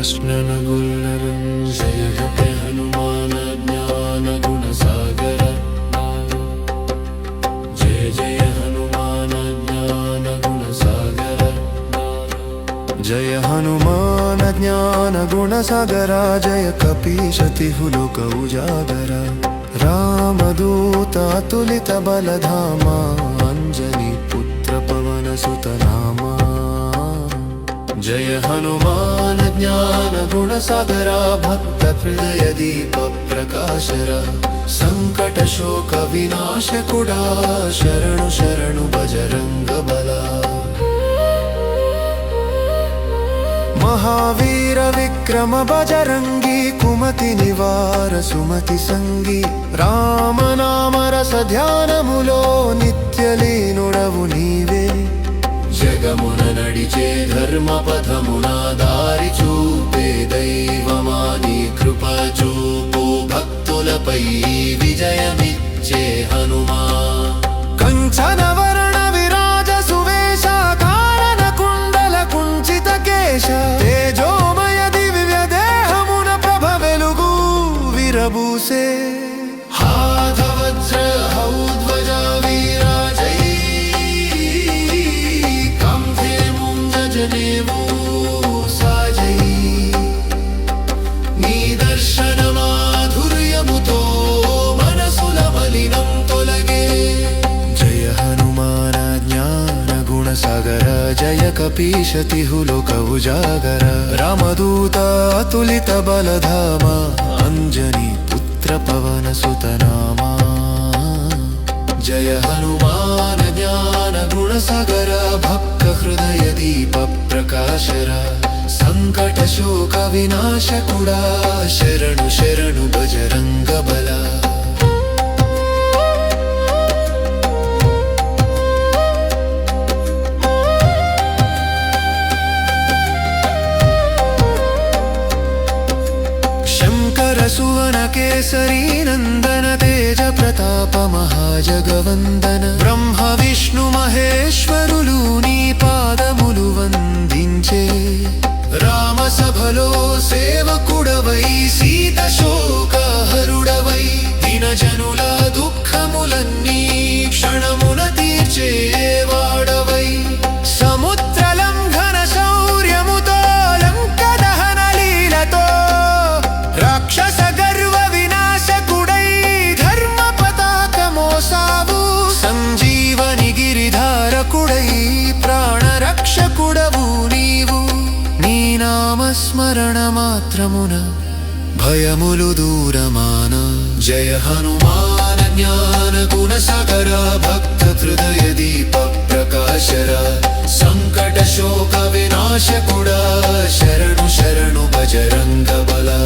स्ननगुल्लरं जय हे हनुमान ज्ञान गुण सागर जय जय हनुमान ज्ञान गुण सागर जय हनुमान ज्ञान गुण सागरा जय कपीशतिहुलोक उजागरा रामदूत अतुलित बलधामा अंजनी पुत्र पवन सुत नामा जय हनुमान ज्ञान गुण सागरा भक्त हृदय दीप प्रकाशरा संकट शोक विनाश कुडा शरणु शरणु बजरंग बला महावीर विक्रम बजरंगी कुमति निवार सुमति संगी राम नाम रस ध्यानमुलो नित्य लीनुडवु नीवे जगमुन नडिचे धर्म पथमुन दारि चूपे दैवमानि कृप चूपु भक्तुलपै विजयमिच्चे हनुमा कंचन वर्ण विराज सुवेश कानन कुंडल कुंचित केश तेजोमय दिव्य देहमुन प्रभ वेलुगु विरबूसे हाथ वज्र हौध्वजा विराजै जनेवो साजै निदर्शन माधुर्यमुतो मनसुल मलिनं तोलगे जय हनुमान ज्ञान गुण सागर जय कपीशतिहुलोक उजागर रामदूत अतुलित बलधामा अंजनी पुत्र पवन सुत नामा जय हनुमान ज्ञान गुण सागर भक्त हृदय दीप प्रकाशरा संकट शोक विनाश कुडा शरणु शरणु बजरंग बला शंकर सुवन केसरी नंदन तेज प्रताप महाजगवंदन ब्रह्म विष्णु महेश्वरुलु नी पादमुलु वंदिंचे राम सभलो सेवकुडवै सीत शोक हरुडवै दिन जनुल दुःखमुलन्नी क्षणमुन तीर्चे वाडवै समुद्र लंघन शौर्यमुतो लंक दहन लीलतो राक्षस गर्व विनाश कुडै धर्म पताक मोसावु संजीवनि गिरिधार कुडै प्राण रक्ष कुडवु नीवु नी नाम स्मरण मात्रमुन भयमुलु दूरमान जय हनुमान ज्ञान गुण सागर भक्त हृदय दीप प्रकाशरा संकट शोक विनाश कुडा शरणु शरणु बजरंग बला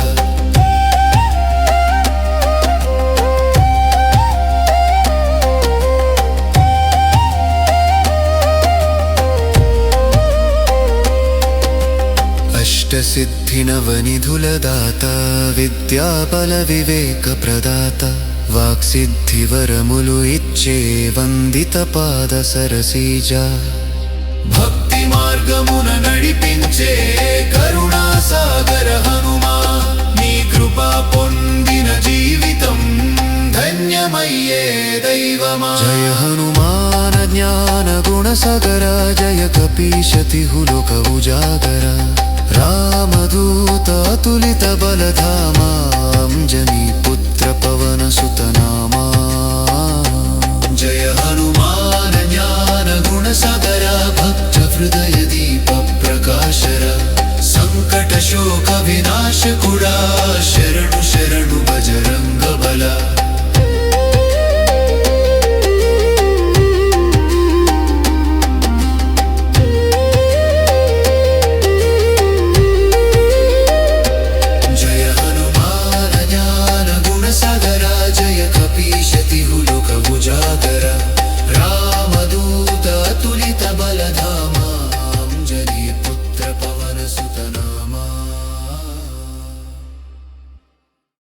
सिद्धि नवनिधुलदाता विद्याबल विवेक प्रदाता वाक्सिद्धि वरमुलु इच्चे वंदित पाद सरसीजा भक्ति मार्गमुन नडिपिंचे करुणा सागर हनुमा नी कृपा पोंदिन जीवितं धन्यमय्ये दैवमा जय हनुमान ज्ञान गुण सागर जय कपीशतिहुलोक उजागर रामदूत अतुलित बलधामा अंजनी पुत्र पवन सुत नामा जय हनुमान ज्ञान गुण सागर भक्त हृदय दीप प्रकाशरा संकट शोक विनाश कुडा शरणु